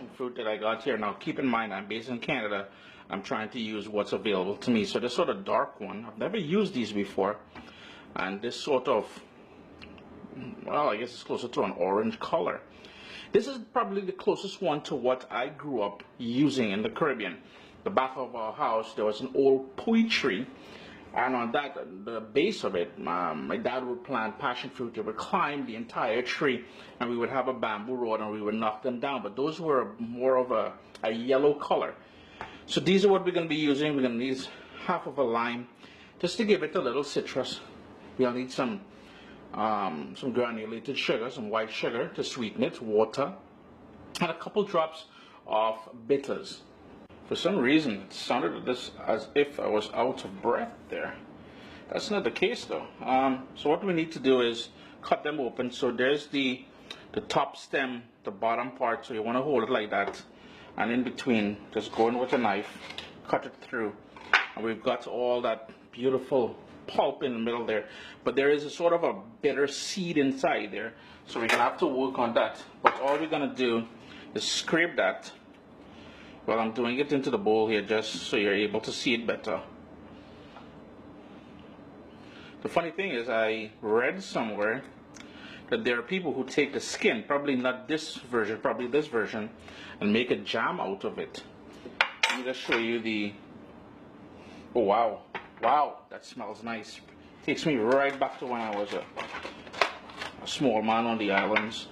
passion fruit that I got here. Now keep in mind I'm based in Canada. I'm trying to use what's available to me. So this sort of dark one, I've never used these before. And this sort of, well, I guess it's closer to an orange color. This is probably the closest one to what I grew up using in the Caribbean. The back of our house, there was an old pui tree. And on that, the base of it, my dad would plant passion fruit. They would climb the entire tree, and we would have a bamboo rod, and we would knock them down. But those were more of a yellow color. So these are what we're going to be using. We're going to need half of a lime, just to give it a little citrus. We'll need some granulated sugar, some white sugar to sweeten it, water, and a couple drops of bitters. For some reason, it sounded as if I was out of breath there. That's not the case though. So what we need to do is cut them open. So there's the top stem, the bottom part. So you want to hold it like that. And in between, just go in with a knife, cut it through. And we've got all that beautiful pulp in the middle there. But there is a sort of a bitter seed inside there. So we're going to have to work on that. But all we're going to do is scrape that. Well, I'm doing it into the bowl here just so you're able to see it better. The funny thing is, I read somewhere that there are people who take the skin, probably not this version, probably this version, and make a jam out of it. Let me just show you the... Oh, wow. Wow, that smells nice. Takes me right back to when I was a small man on the islands.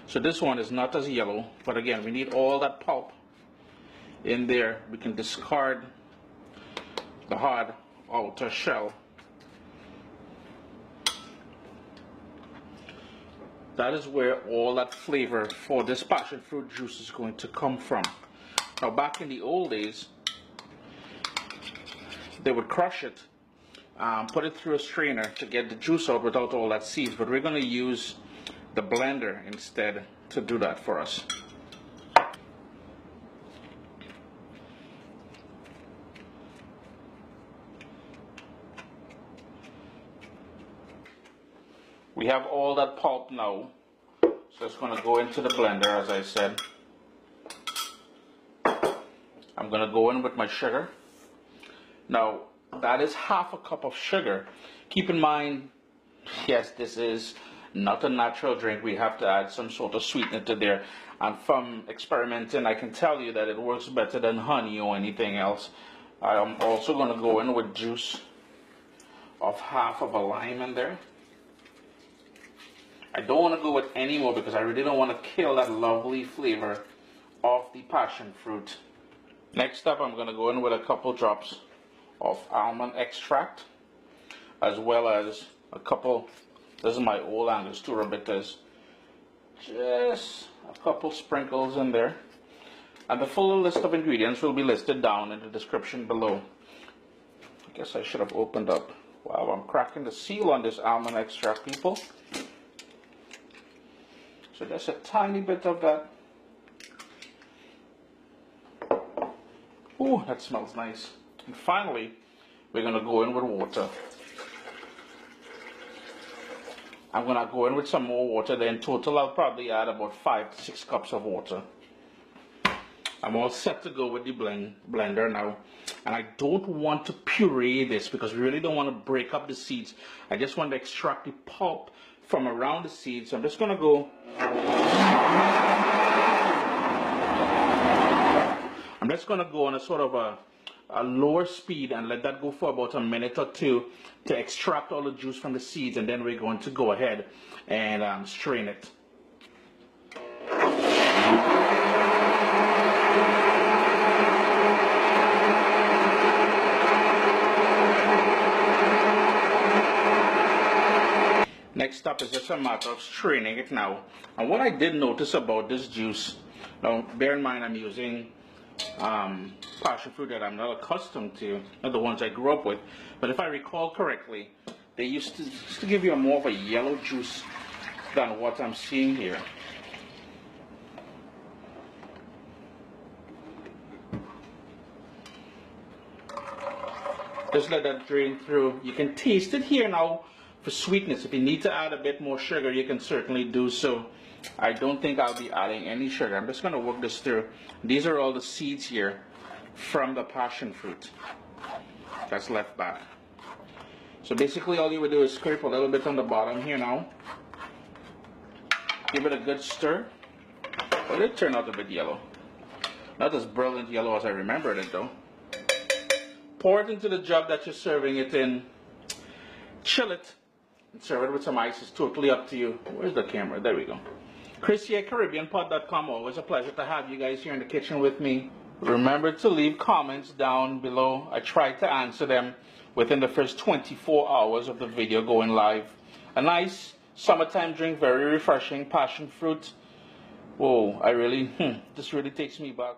So this one is not as yellow, but again, we need all that pulp in there. We can discard the hard outer shell. That is where all that flavor for this passion fruit juice is going to come from. Now back in the old days, they would crush it, put it through a strainer to get the juice out without all that seeds, but we're going to use the blender instead to do that for us. We have all that pulp now, so it's going to go into the blender, as I said. I'm going to go in with my sugar. Now, that is half a cup of sugar. Keep in mind, yes, this is not a natural drink. We have to add some sort of sweetener to there. And from experimenting, I can tell you that it works better than honey or anything else. I'm also going to go in with juice of half of a lime in there. I don't want to go with any more because I really don't want to kill that lovely flavor of the passion fruit. Next up, I'm going to go in with a couple drops of almond extract, as well as a couple, this is my old Angostura bitters, just a couple sprinkles in there. And the full list of ingredients will be listed down in the description below. I guess I should have opened up. Wow, I'm cracking the seal on this almond extract, people. So just a tiny bit of that. Ooh, that smells nice. And finally, we're going to go in with water. I'm going to go in with some more water. Then in total, I'll probably add about 5 to 6 cups of water. I'm all set to go with the blender now. And I don't want to puree this because we really don't want to break up the seeds. I just want to extract the pulp from around the seeds. So I'm just going to go... I'm just going to go on a sort of a lower speed and let that go for about a minute or two to extract all the juice from the seeds, and then we're going to go ahead and strain it. Next up is just a matter of straining it now. And what I did notice about this juice, now bear in mind I'm using passion fruit that I'm not accustomed to, not the ones I grew up with, but if I recall correctly, they used to give you more of a yellow juice than what I'm seeing here. Just let that drain through. You can taste it here now for sweetness. If you need to add a bit more sugar, you can certainly do so. I don't think I'll be adding any sugar. I'm just going to work this through. These are all the seeds here from the passion fruit that's left back. So basically all you would do is scrape a little bit on the bottom here now. Give it a good stir. Well, it turned out a bit yellow. Not as brilliant yellow as I remembered it though. Pour it into the jug that you're serving it in. Chill it. And serve it with some ice. It's totally up to you. Where's the camera? There we go. Chrissy at CaribbeanPot.com. Always a pleasure to have you guys here in the kitchen with me. Remember to leave comments down below. I try to answer them within the first 24 hours of the video going live. A nice summertime drink, very refreshing, passion fruit. Whoa, this really takes me back.